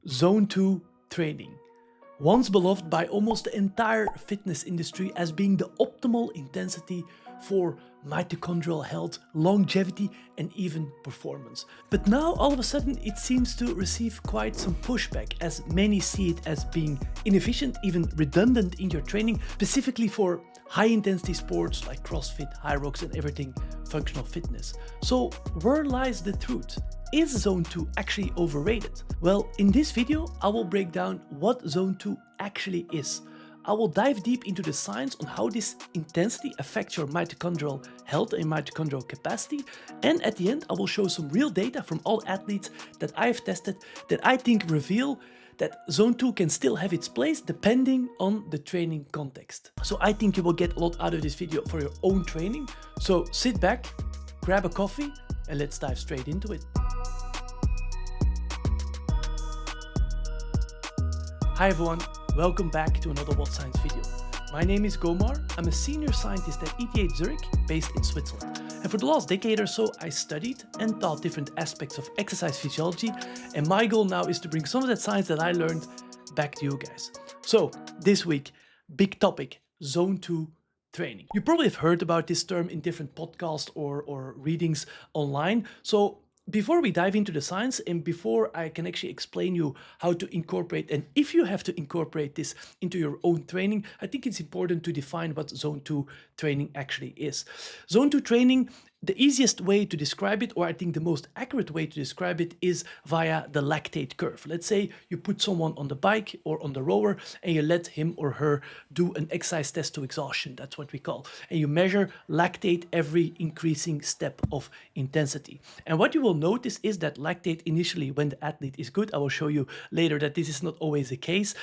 Zone 2 training. Once beloved by almost the entire fitness industry as being the optimal intensity for mitochondrial health, longevity, and even performance. But now all of a sudden it seems to receive quite some pushback, as many see it as being inefficient, even redundant in your training, specifically for high intensity sports like CrossFit, high rocks, and everything functional fitness. So where lies the truth? Is Zone 2 actually overrated? Well, in this video, I will break down what Zone 2 actually is. I will dive deep into the science on how this intensity affects your mitochondrial health and mitochondrial capacity. And at the end, I will show some real data from all athletes that I've tested that I think reveal that Zone 2 can still have its place depending on the training context. So I think you will get a lot out of this video for your own training. So sit back, grab a coffee, and let's dive straight into it. Hi everyone, welcome back to another wod-science video. My name is Gomar, I'm a senior scientist at ETH Zurich, based in Switzerland. And for the last decade or so, I studied and taught different aspects of exercise physiology, and my goal now is to bring some of that science that I learned back to you guys. So, this week, big topic, Zone 2 training. You probably have heard about this term in different podcasts or readings online. So before we dive into the science and before I can actually explain you how to incorporate, and if you have to incorporate this into your own training, I think it's important to define what Zone 2 training actually is. Zone 2 training, the easiest way to describe it, or I think the most accurate way to describe it, is via the lactate curve. Let's say you put someone on the bike or on the rower and you let him or her do an exercise test to exhaustion, that's what we call. And you measure lactate every increasing step of intensity. And what you will notice is that lactate initially, when the athlete is good, I will show you later that this is not always the case.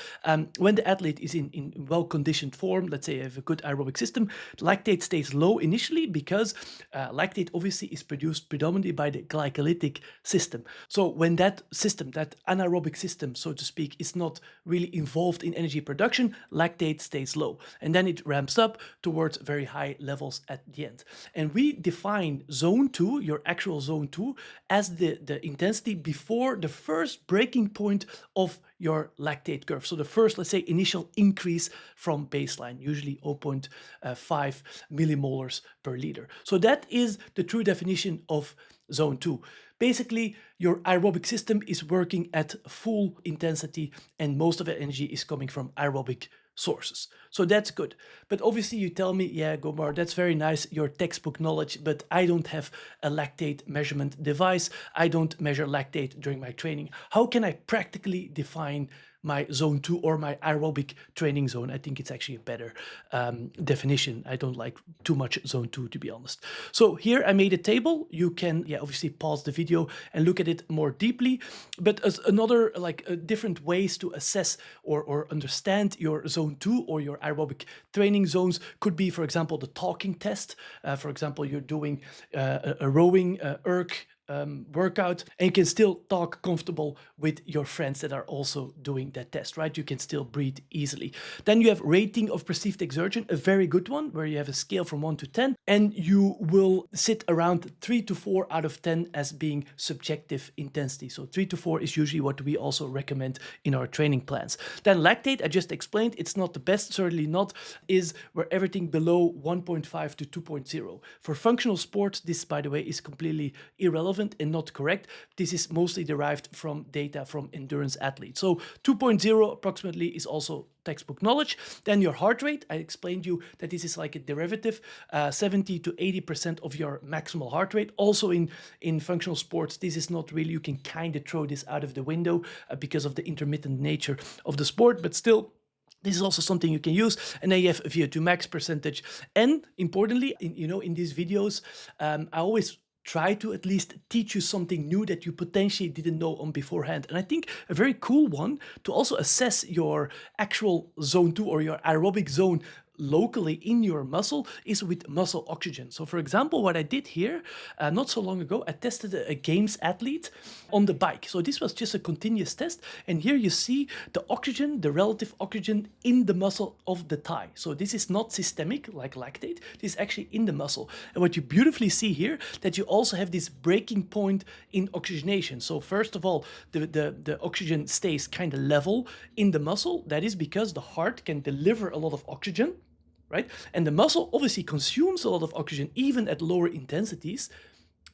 When the athlete is in well-conditioned form, let's say you have a good aerobic system, lactate stays low initially because lactate obviously is produced predominantly by the glycolytic system. So when that system, that anaerobic system, so to speak, is not really involved in energy production, lactate stays low. And then it ramps up towards very high levels at the end. And we define Zone 2, your actual Zone 2, as the intensity before the first breaking point of your lactate curve. So the first, let's say, initial increase from baseline, usually 0.5 millimolars per liter. So that is the true definition of Zone 2. Basically, your aerobic system is working at full intensity and most of the energy is coming from aerobic sources. So that's good. But obviously you tell me, yeah, Gomar, that's very nice, your textbook knowledge, but I don't have a lactate measurement device. I don't measure lactate during my training. How can I practically define my Zone 2 or my aerobic training zone? I think it's actually a better definition. I don't like too much Zone 2, to be honest. So here I made a table. You can obviously pause the video and look at it more deeply. But as another different ways to assess or understand your Zone 2 or your aerobic training zones could be, for example, the talking test. For example, you're doing a rowing erg workout, and you can still talk comfortable with your friends that are also doing that test, right? You can still breathe easily. Then you have rating of perceived exertion, a very good one, where you have a scale from 1 to 10, and you will sit around 3 to 4 out of 10 as being subjective intensity. So 3 to 4 is usually what we also recommend in our training plans. Then lactate, I just explained, it's not the best, certainly not, is where everything below 1.5 to 2.0. For functional sports, this, by the way, is completely irrelevant and not correct. This is mostly derived from data from endurance athletes. So 2.0 approximately is also textbook knowledge. Then your heart rate, I explained you that this is like a derivative, 70 to 80% of your maximal heart rate. Also in functional sports, this is not really, you can kind of throw this out of the window because of the intermittent nature of the sport, but still, this is also something you can use. And then you have VO2 max percentage. And importantly, in these videos, I always try to at least teach you something new that you potentially didn't know on beforehand. And I think a very cool one to also assess your actual Zone 2 or your aerobic zone locally in your muscle is with muscle oxygen. So for example, what I did here, not so long ago, I tested a games athlete on the bike. So this was just a continuous test. And here you see the oxygen, the relative oxygen in the muscle of the thigh. So this is not systemic like lactate, this is actually in the muscle. And what you beautifully see here, that you also have this breaking point in oxygenation. So first of all, the oxygen stays kind of level in the muscle. That is because the heart can deliver a lot of oxygen, right? And the muscle obviously consumes a lot of oxygen even at lower intensities,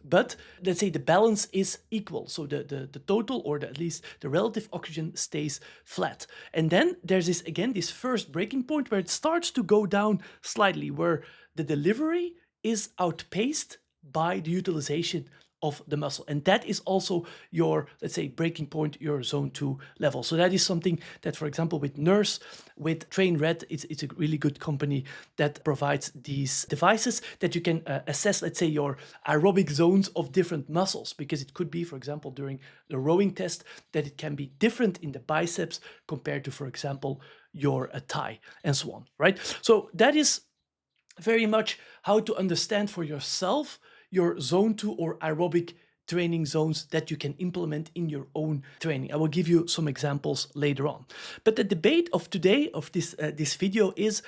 but let's say the balance is equal. So the total, or at least the relative oxygen, stays flat. And then there's this first breaking point where it starts to go down slightly, where the delivery is outpaced by the utilization of the muscle. And that is also your, let's say, breaking point, your zone 2 level. So that is something that, for example, with Nurse, with Train Red, it's a really good company that provides these devices that you can assess, let's say, your aerobic zones of different muscles, because it could be, for example, during the rowing test, that it can be different in the biceps compared to, for example, your thigh, and so on, right? So that is very much how to understand for yourself your zone 2 or aerobic training zones that you can implement in your own training. I will give you some examples later on. But the debate of today, of this video, is,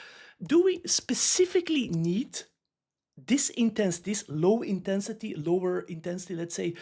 do we specifically need this lower intensity, let's say,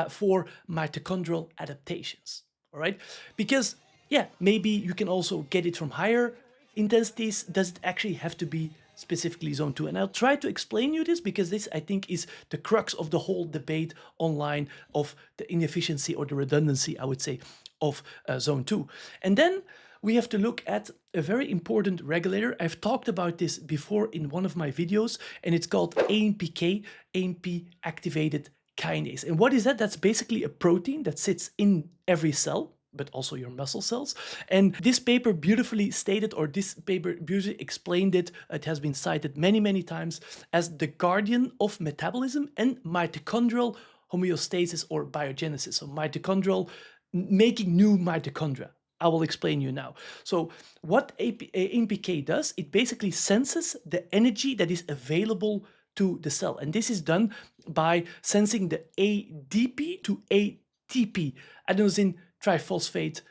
for mitochondrial adaptations? All right, because yeah, maybe you can also get it from higher intensities. Does it actually have to be specifically zone 2? And I'll try to explain you this, because this, I think, is the crux of the whole debate online of the inefficiency or the redundancy, I would say, of zone 2. And then we have to look at a very important regulator. I've talked about this before in one of my videos, and it's called AMPK, AMP activated kinase. And what is that? That's basically a protein that sits in every cell, but also your muscle cells. And this paper beautifully stated, or this paper beautifully explained it, it has been cited many, many times, as the guardian of metabolism and mitochondrial homeostasis or biogenesis. So mitochondrial, making new mitochondria. I will explain you now. So what AMPK does, it basically senses the energy that is available to the cell. And this is done by sensing the ADP to ATP, adenosine triphosphate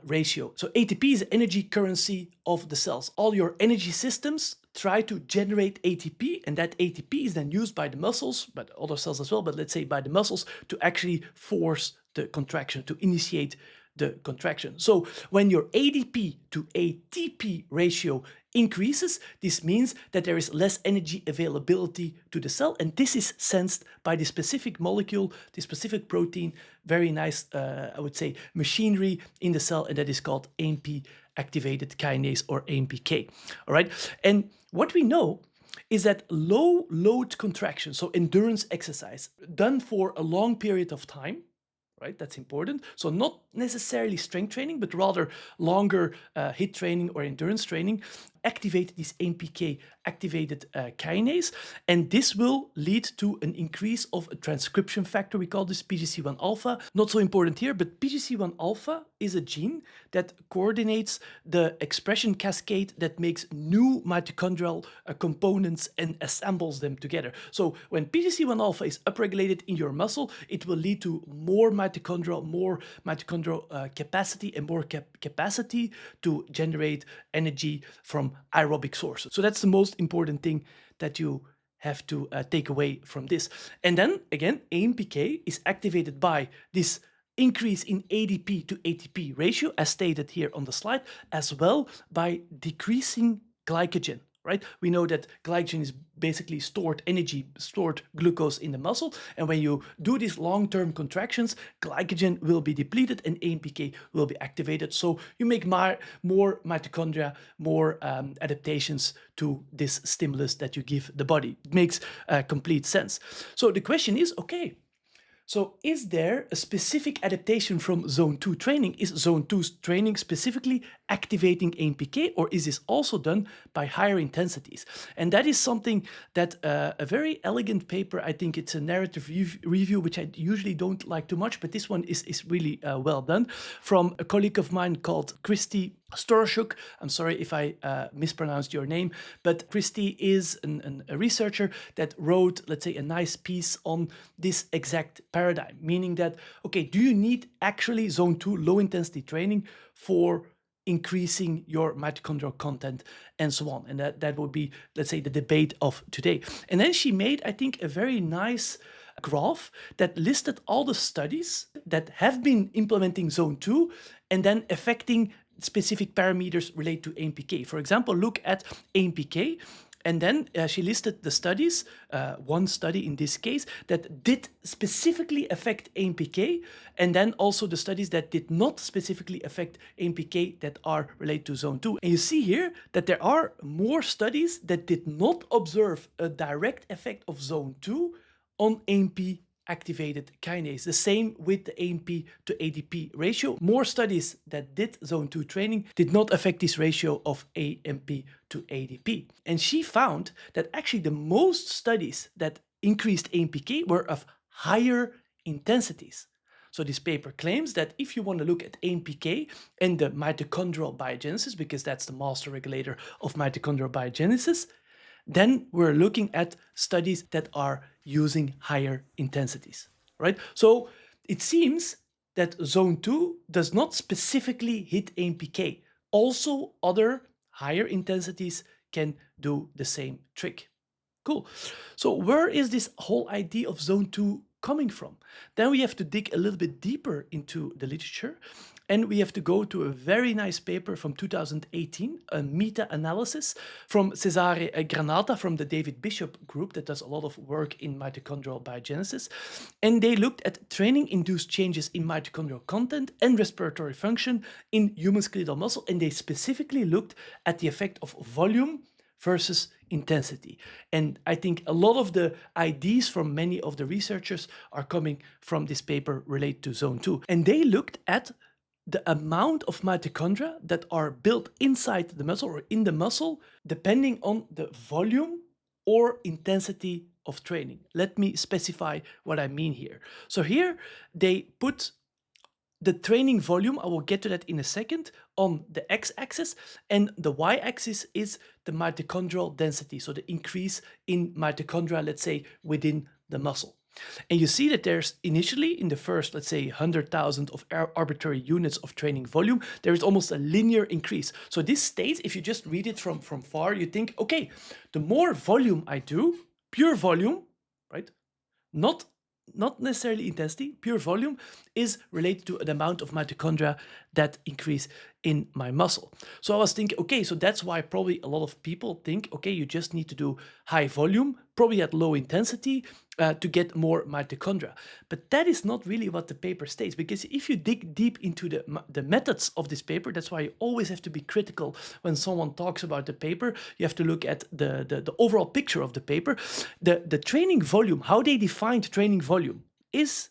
ratio. So ATP is the energy currency of the cells. All your energy systems try to generate ATP, and that ATP is then used by the muscles, but other cells as well, but let's say by the muscles, to actually force the contraction, to initiate the contraction. So when your ADP to ATP ratio increases, this means that there is less energy availability to the cell, and this is sensed by the specific molecule, the specific protein, very nice, I would say, machinery in the cell, and that is called AMP activated kinase, or AMPK. All right, and what we know is that low load contraction, so endurance exercise done for a long period of time, right? That's important. So not necessarily strength training, but rather longer HIIT training or endurance training, activate this AMPK activated kinase, and this will lead to an increase of a transcription factor. We call this PGC1 alpha. Not so important here, but PGC1 alpha is a gene that coordinates the expression cascade that makes new mitochondrial components and assembles them together. So when PGC1 alpha is upregulated in your muscle, it will lead to more mitochondrial capacity, and more capacity to generate energy from aerobic sources. So that's the most important thing that you have to take away from this. And then again, AMPK is activated by this increase in ADP to ATP ratio, as stated here on the slide, as well by decreasing glycogen. Right? We know that glycogen is basically stored energy, stored glucose in the muscle. And when you do these long-term contractions, glycogen will be depleted and AMPK will be activated. So you make more mitochondria, more adaptations to this stimulus that you give the body. It makes complete sense. So the question is, okay, So is there a specific adaptation from zone 2 training? Is zone 2 training specifically activating AMPK, or is this also done by higher intensities? And that is something that a very elegant paper, I think it's a narrative review, which I usually don't like too much, but this one is really well done, from a colleague of mine called Christy Storshuk. I'm sorry if I mispronounced your name, but Christy is a researcher that wrote, let's say, a nice piece on this exact paradigm, meaning that, okay, do you need actually zone 2 low intensity training for increasing your mitochondrial content and so on? And that would be, let's say, the debate of today. And then she made, I think, a very nice graph that listed all the studies that have been implementing zone 2 and then affecting specific parameters related to AMPK. For example, look at AMPK. And then she listed the studies, one study in this case, that did specifically affect AMPK, and then also the studies that did not specifically affect AMPK that are related to zone 2. And you see here that there are more studies that did not observe a direct effect of zone 2 on AMP activated kinase. The same with the AMP to ADP ratio. More studies that did zone 2 training did not affect this ratio of AMP to ADP. And she found that actually the most studies that increased AMPK were of higher intensities. So this paper claims that if you want to look at AMPK and the mitochondrial biogenesis, because that's the master regulator of mitochondrial biogenesis, then we're looking at studies that are using higher intensities, right? So it seems that zone 2 does not specifically hit AMPK. Also, other higher intensities can do the same trick. Cool. So where is this whole idea of zone 2 coming from? Then we have to dig a little bit deeper into the literature, and we have to go to a very nice paper from 2018, a meta-analysis from Cesare Granata from the David Bishop group that does a lot of work in mitochondrial biogenesis. And they looked at training-induced changes in mitochondrial content and respiratory function in human skeletal muscle, and they specifically looked at the effect of volume versus intensity. And I think a lot of the ideas from many of the researchers are coming from this paper related to zone 2. And they looked at the amount of mitochondria that are built inside the muscle or in the muscle, depending on the volume or intensity of training. Let me specify what I mean here. So here they put the training volume, I will get to that in a second, on the x-axis, and the y-axis is the mitochondrial density, so the increase in mitochondria, let's say, within the muscle. And you see that there's initially, in the first, let's say, 100,000 of arbitrary units of training volume, there is almost a linear increase. So this states, if you just read it from far, you think, okay, the more volume I do, pure volume, right, not necessarily intensity, pure volume, is related to the amount of mitochondria that increase in my muscle. So I was thinking, okay, so that's why probably a lot of people think, okay, you just need to do high volume, probably at low intensity, to get more mitochondria. But that is not really what the paper states, because if you dig deep into the methods of this paper, that's why you always have to be critical when someone talks about the paper. You have to look at the overall picture of the paper. The training volume, how they defined training volume, is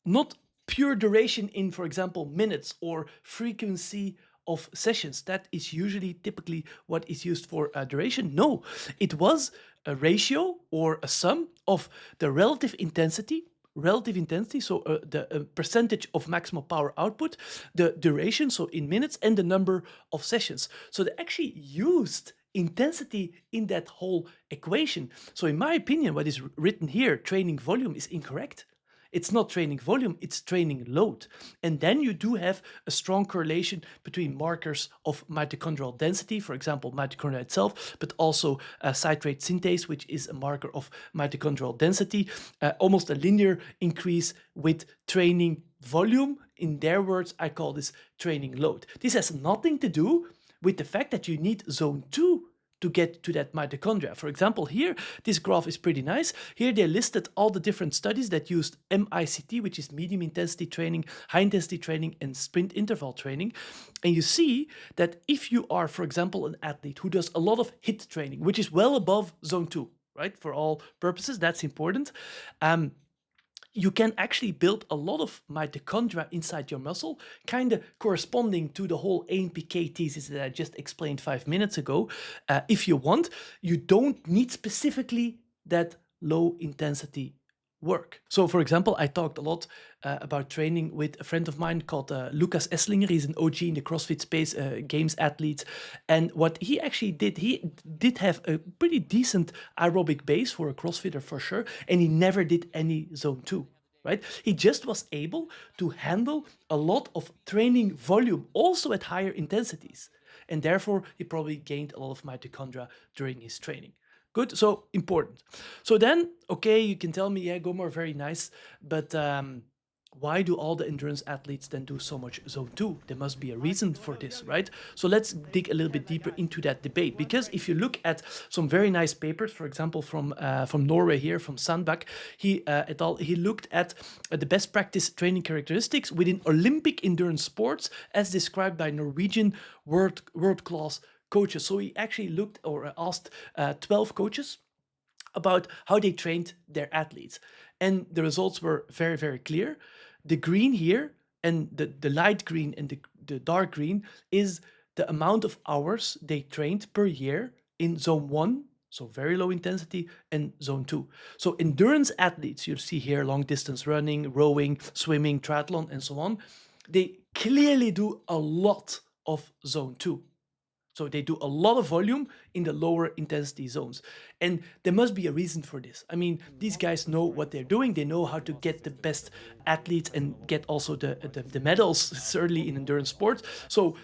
not pure duration in, for example, minutes or frequency of sessions. That is usually typically what is used for duration. No, it was a ratio or a sum of the relative intensity, so the percentage of maximal power output, the duration, so in minutes, and the number of sessions. So they actually used intensity in that whole equation. So in my opinion, what is written here, training volume, is incorrect. It's not training volume, it's training load. And then you do have a strong correlation between markers of mitochondrial density, for example, mitochondria itself, but also citrate synthase, which is a marker of mitochondrial density, almost a linear increase with training volume. In their words, I call this training load. This has nothing to do with the fact that you need zone 2 to get to that mitochondria. For example, here, this graph is pretty nice. Here they listed all the different studies that used MICT, which is medium intensity training, high intensity training, and sprint interval training. And you see that if you are, for example, an athlete who does a lot of HIIT training, which is well above zone 2, right? For all purposes, that's important. you can actually build a lot of mitochondria inside your muscle, kind of corresponding to the whole AMPK thesis that I just explained 5 minutes ago. If you want, you don't need specifically that low intensity work. So for example, I talked a lot about training with a friend of mine called Lucas Esslinger. He's an OG in the CrossFit space, games athlete. And what he actually did, he did have a pretty decent aerobic base for a CrossFitter for sure, and he never did any zone 2. Right? He just was able to handle a lot of training volume, also at higher intensities. And therefore, he probably gained a lot of mitochondria during his training. Good, so important. So then, okay, you can tell me, yeah, Gomor, very nice, but why do all the endurance athletes then do so much zone 2? There must be a reason for this, right? So let's dig a little bit deeper into that debate, because if you look at some very nice papers, for example, from Norway here, from Sandbach, he et al., he looked at the best practice training characteristics within Olympic endurance sports as described by Norwegian world-class coaches. So he actually looked or asked 12 coaches about how they trained their athletes. And the results were very, very clear. The green here and the light green and the dark green is the amount of hours they trained per year in zone 1, so very low intensity, and zone 2. So endurance athletes, you see here long distance running, rowing, swimming, triathlon, and so on, they clearly do a lot of zone 2. So they do a lot of volume in the lower intensity zones. And there must be a reason for this. I mean, these guys know what they're doing. They know how to get the best athletes and get also the medals, certainly in endurance sports. So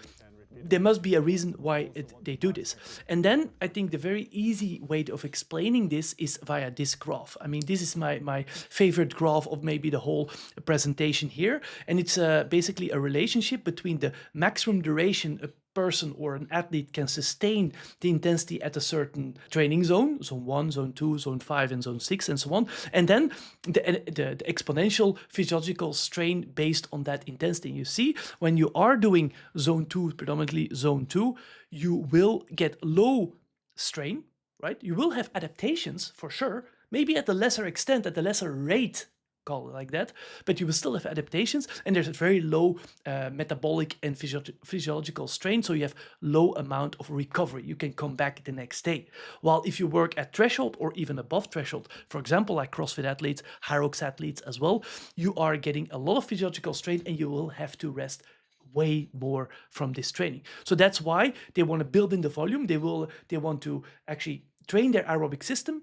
there must be a reason why they do this. And then I think the very easy way of explaining this is via this graph. I mean, this is my favorite graph of maybe the whole presentation here. And it's basically a relationship between the maximum duration a person or an athlete can sustain the intensity at a certain training zone 1, zone 2, zone 5, and zone 6, and so on. And then the exponential physiological strain based on that intensity. You see, when you are doing zone 2, predominantly zone 2, you will get low strain, right? You will have adaptations for sure, maybe at a lesser extent, at a lesser rate, call it like that, but you will still have adaptations, and there's a very low metabolic and physiological strain, so you have low amount of recovery. You can come back the next day. While if you work at threshold or even above threshold, for example, like CrossFit athletes, Hyrox athletes as well, you are getting a lot of physiological strain and you will have to rest way more from this training. So that's why they want to build in the volume. They want to actually train their aerobic system,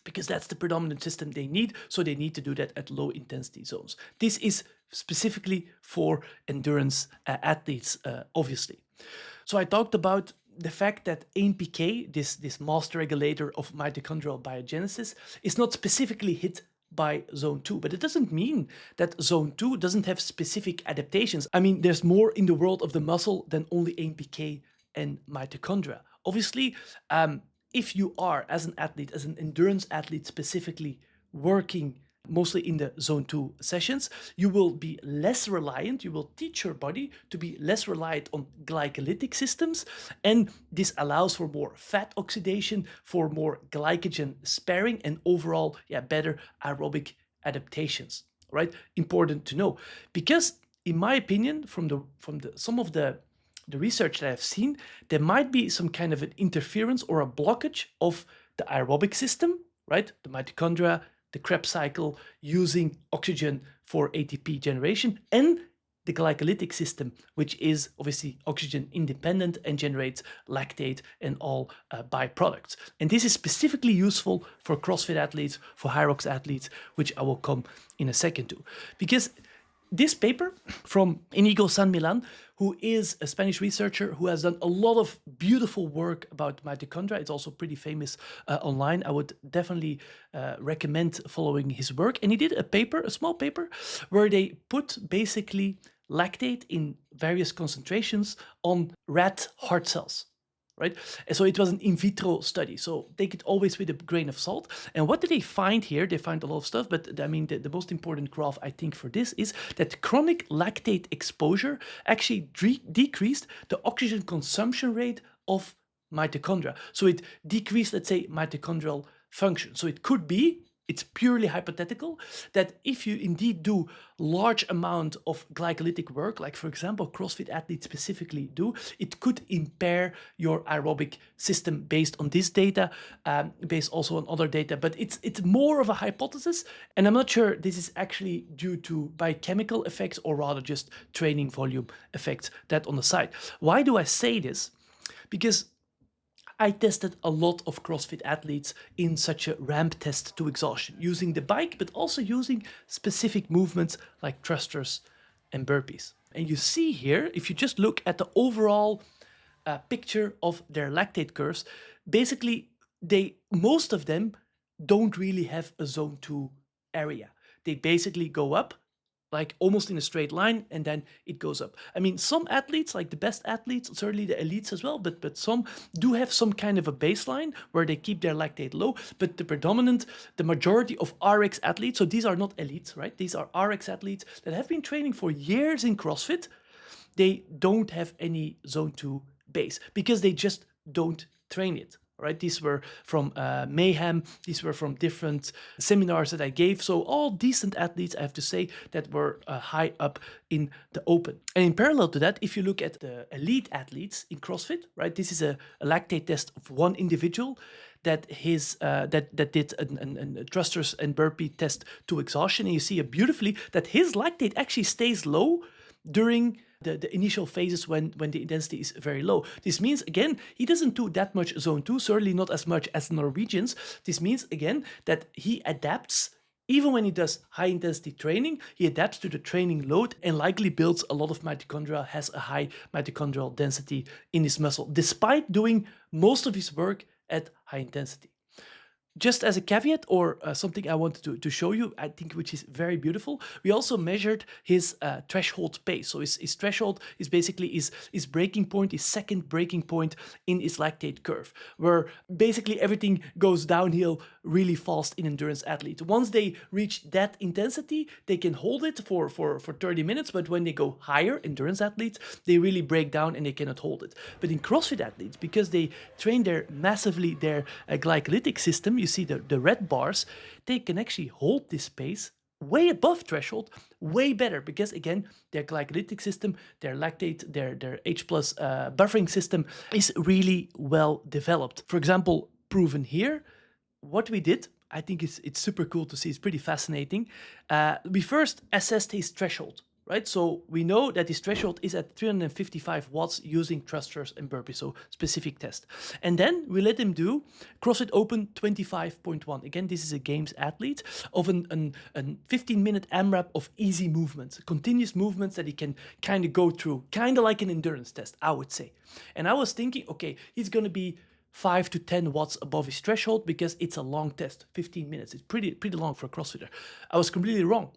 because that's the predominant system they need, so they need to do that at low intensity zones. This is specifically for endurance athletes, obviously. So I talked about the fact that AMPK, this master regulator of mitochondrial biogenesis, is not specifically hit by zone 2, but it doesn't mean that zone 2 doesn't have specific adaptations. I mean, there's more in the world of the muscle than only AMPK and mitochondria. Obviously, if you are, as an athlete, as an endurance athlete specifically, working mostly in the zone 2 sessions, you will be less reliant, you will teach your body to be less reliant on glycolytic systems, and this allows for more fat oxidation, for more glycogen sparing, and overall, better aerobic adaptations, right? Important to know, because in my opinion, from some of the research that I've seen, there might be some kind of an interference or a blockage of the aerobic system, right? The mitochondria, the Krebs cycle, using oxygen for ATP generation, and the glycolytic system, which is obviously oxygen independent and generates lactate and all byproducts. And this is specifically useful for CrossFit athletes, for Hyrox athletes, which I will come in a second to. Because this paper from Inigo San Millan, who is a Spanish researcher who has done a lot of beautiful work about mitochondria. It's also pretty famous online. I would definitely recommend following his work. And he did a paper, a small paper, where they put basically lactate in various concentrations on rat heart cells. Right? And so it was an in vitro study. So take it always with a grain of salt. And what did they find here? They find a lot of stuff, but I mean, the most important graph I think for this is that chronic lactate exposure actually decreased the oxygen consumption rate of mitochondria. So it decreased, let's say, mitochondrial function. So it could be it's purely hypothetical, that if you indeed do large amount of glycolytic work, like for example CrossFit athletes specifically do, it could impair your aerobic system based on this data, based also on other data. But it's more of a hypothesis, and I'm not sure this is actually due to biochemical effects or rather just training volume effects. That on the side. Why do I say this? Because I tested a lot of CrossFit athletes in such a ramp test to exhaustion, using the bike, but also using specific movements like thrusters and burpees. And you see here, if you just look at the overall picture of their lactate curves, basically most of them don't really have a zone 2 area. They basically go up like almost in a straight line, and then it goes up. I mean, some athletes, like the best athletes, certainly the elites as well, but some do have some kind of a baseline where they keep their lactate low. But the majority of RX athletes, so these are not elites, right? These are RX athletes that have been training for years in CrossFit. They don't have any zone 2 base because they just don't train it. Right, these were from Mayhem, these were from different seminars that I gave. So all decent athletes, I have to say, that were high up in the open. And in parallel to that, if you look at the elite athletes in CrossFit, right, this is a lactate test of one individual that did a thrusters and burpee test to exhaustion. And you see beautifully that his lactate actually stays low during the initial phases when the intensity is very low. This means, again, he doesn't do that much zone 2, certainly not as much as the Norwegians. This means, again, that he adapts. Even when he does high intensity training, he adapts to the training load and likely builds a lot of mitochondria, has a high mitochondrial density in his muscle, despite doing most of his work at high intensity. Just as a caveat, or something I wanted to show you, I think, which is very beautiful, we also measured his threshold pace. So his threshold is basically his breaking point, his second breaking point in his lactate curve, where basically everything goes downhill really fast in endurance athletes. Once they reach that intensity, they can hold it for 30 minutes, but when they go higher, endurance athletes, they really break down and they cannot hold it. But in CrossFit athletes, because they train massively their glycolytic system, you see the red bars, they can actually hold this pace way above threshold, way better, because again, their glycolytic system, their lactate, their H plus buffering system is really well developed. For example, proven here, what we did, I think it's super cool to see, it's pretty fascinating. We first assessed his threshold. Right, so we know that his threshold is at 355 watts using thrusters and burpees, so specific test. And then we let him do CrossFit Open 25.1. Again, this is a games athlete of a 15-minute AMRAP of easy movements, continuous movements that he can kind of go through, kind of like an endurance test, I would say. And I was thinking, okay, he's going to be 5 to 10 watts above his threshold because it's a long test, 15 minutes. It's pretty long for a CrossFitter. I was completely wrong.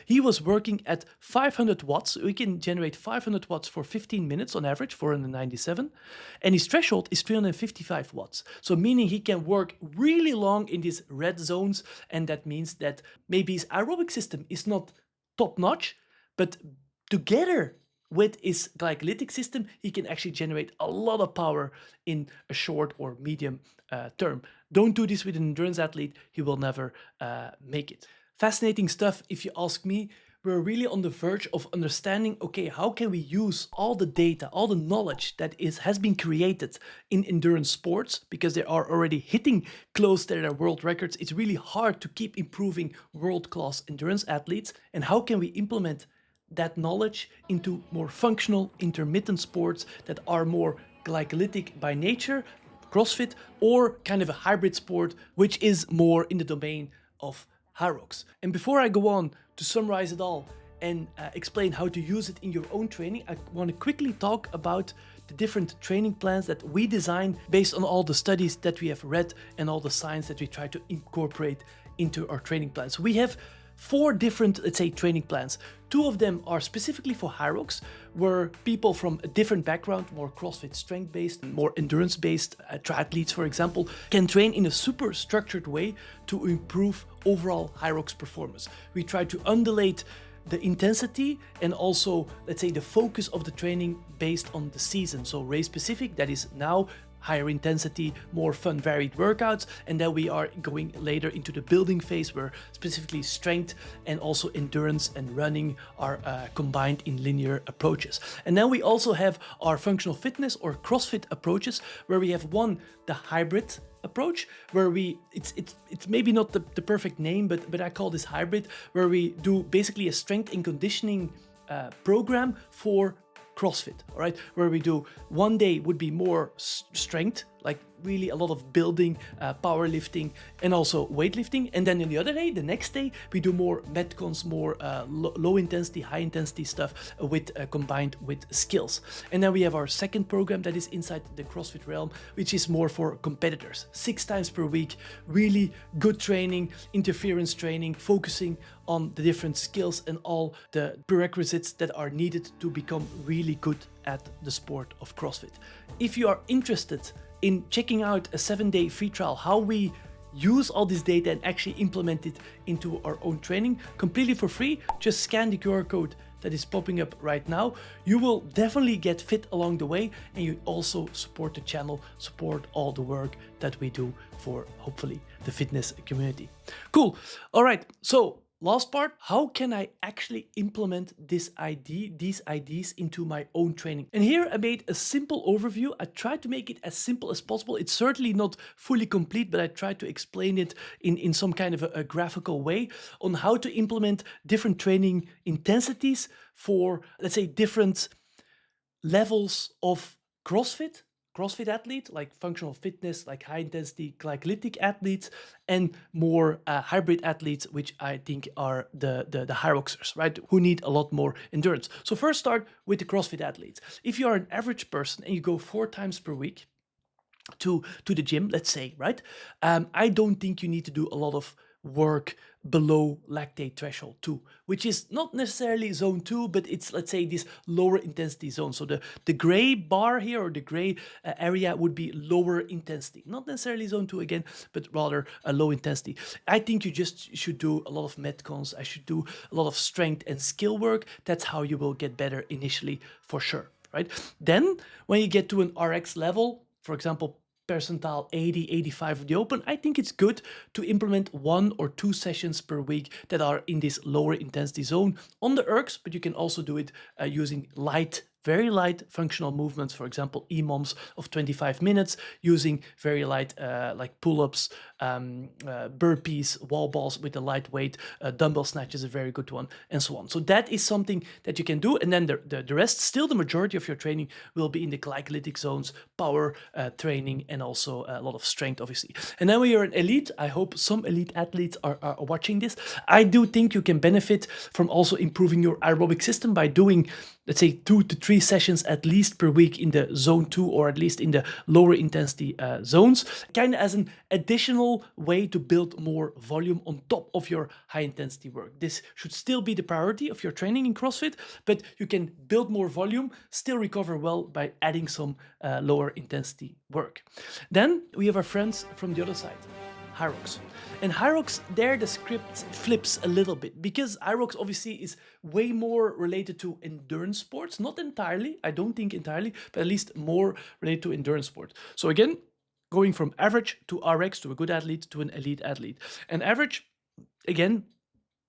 He was working at 500 watts. We can generate 500 watts for 15 minutes on average, 497. And his threshold is 355 watts. So meaning he can work really long in these red zones. And that means that maybe his aerobic system is not top notch, but together with his glycolytic system, he can actually generate a lot of power in a short or medium term. Don't do this with an endurance athlete. He will never make it. Fascinating stuff, if you ask me. We're really on the verge of understanding, okay, how can we use all the data, all the knowledge that has been created in endurance sports, because they are already hitting close to their world records. It's really hard to keep improving world-class endurance athletes. And how can we implement that knowledge into more functional, intermittent sports that are more glycolytic by nature, CrossFit, or kind of a hybrid sport, which is more in the domain of Hyrox. And before I go on to summarize it all and explain how to use it in your own training, I want to quickly talk about the different training plans that we design based on all the studies that we have read and all the science that we try to incorporate into our training plans. We have 4 different, let's say, training plans. 2 of them are specifically for Hyrox, where people from a different background, more CrossFit strength-based, more endurance-based triathletes, for example, can train in a super structured way to improve overall Hyrox performance. We try to undulate the intensity and also, let's say, the focus of the training based on the season. So race specific, that is now higher intensity, more fun, varied workouts. And then we are going later into the building phase where specifically strength and also endurance and running are combined in linear approaches. And then we also have our functional fitness or CrossFit approaches, where we have the hybrid approach, where it's maybe not the perfect name, but I call this hybrid, where we do basically a strength and conditioning program for CrossFit, all right, where we do one day would be more strength, like really a lot of building, powerlifting, and also weightlifting. And then in the other day, the next day, we do more metcons, more low intensity, high intensity stuff with combined with skills. And then we have our second program that is inside the CrossFit realm, which is more for competitors. 6 times per week, really good training, interference training, focusing on the different skills and all the prerequisites that are needed to become really good at the sport of CrossFit. If you are interested in checking out a 7-day free trial, how we use all this data and actually implement it into our own training completely for free, just scan the QR code that is popping up right now. You will definitely get fit along the way, and you also support the channel, support all the work that we do for hopefully the fitness community. Cool. All right. So last part, how can I actually implement these ideas into my own training? And here I made a simple overview. I tried to make it as simple as possible. It's certainly not fully complete, but I tried to explain it in some kind of a graphical way on how to implement different training intensities for, let's say, different levels of CrossFit athlete, like functional fitness, like high intensity glycolytic athletes, and more hybrid athletes, which I think are the high-roxers, right? Who need a lot more endurance. So first start with the CrossFit athletes. If you are an average person and you go 4 times per week to the gym, let's say, right? I don't think you need to do a lot of work below lactate threshold 2, which is not necessarily zone 2, but it's, let's say, this lower intensity zone. So the gray bar here, or the gray area, would be lower intensity, not necessarily zone 2 again, but rather a low intensity. I think you just should do a lot of metcons. I should do a lot of strength and skill work. That's how you will get better initially, for sure, right? Then when you get to an RX level, for example, percentile 80, 85 of the open, I think it's good to implement 1 or 2 sessions per week that are in this lower intensity zone on the ergs, but you can also do it using very light functional movements, for example, EMOMs of 25 minutes, using very light like pull-ups, burpees, wall balls with a light weight, dumbbell snatch is a very good one, and so on. So that is something that you can do. And then the rest, still the majority of your training will be in the glycolytic zones, power training, and also a lot of strength, obviously. And then when you're an elite, I hope some elite athletes are watching this. I do think you can benefit from also improving your aerobic system by doing, let's say, 2 to 3 sessions at least per week in the zone 2, or at least in the lower intensity zones, kind of as an additional way to build more volume on top of your high intensity work. This should still be the priority of your training in CrossFit, but you can build more volume, still recover well by adding some lower intensity work. Then we have our friends from the other side, Hyrox. And Hyrox, there the script flips a little bit, because Hyrox obviously is way more related to endurance sports. Not entirely, I don't think entirely, but at least more related to endurance sports. So again, going from average to RX, to a good athlete, to an elite athlete. And average, again,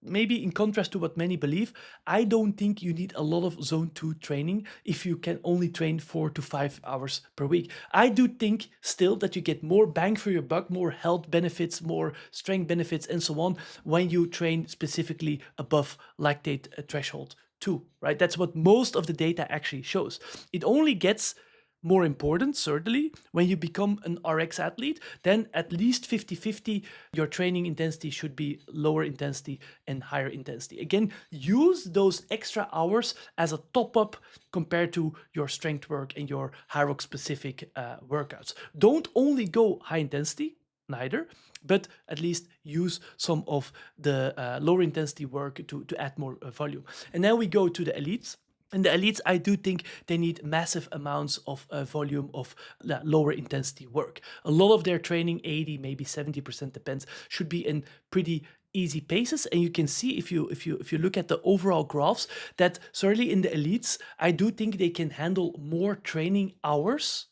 maybe in contrast to what many believe, I don't think you need a lot of zone 2 training if you can only train 4 to 5 hours per week. I do think still that you get more bang for your buck, more health benefits, more strength benefits, and so on, when you train specifically above lactate threshold 2, right? That's what most of the data actually shows. It only gets more important, certainly, when you become an RX athlete. Then at least 50-50, your training intensity should be lower intensity and higher intensity. Again, use those extra hours as a top-up compared to your strength work and your Hyrox specific workouts. Don't only go high intensity, neither, but at least use some of the lower intensity work to add more volume. And then we go to the elites. And the elites, I do think they need massive amounts of volume of lower intensity work. A lot of their training, 80, maybe 70%, depends, should be in pretty easy paces. And you can see, if you look at the overall graphs, that certainly in the elites, I do think they can handle more training hours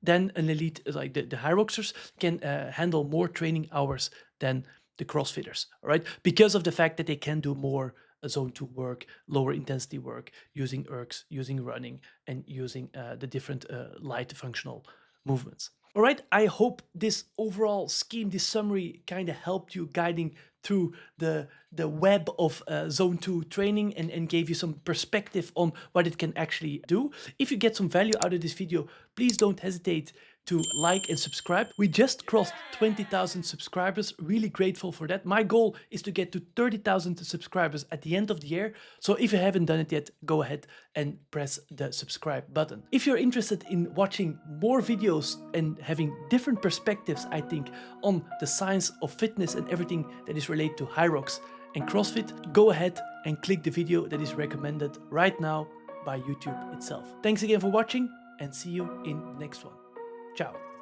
then an elite, like the high roxers, can handle more training hours than the CrossFitters, all right? Because of the fact that they can do more zone 2 work, lower intensity work, using ergs, using running, and using the different light functional movements. All right, I hope this overall scheme, this summary kind of helped you guiding through the web of zone 2 training and gave you some perspective on what it can actually do. If you get some value out of this video, please don't hesitate to like and subscribe. We just crossed 20,000 subscribers. Really grateful for that. My goal is to get to 30,000 subscribers at the end of the year. So if you haven't done it yet, go ahead and press the subscribe button. If you're interested in watching more videos and having different perspectives, I think, on the science of fitness and everything that is related to high rocks and CrossFit, go ahead and click the video that is recommended right now by YouTube itself. Thanks again for watching and see you in the next one. Ciao.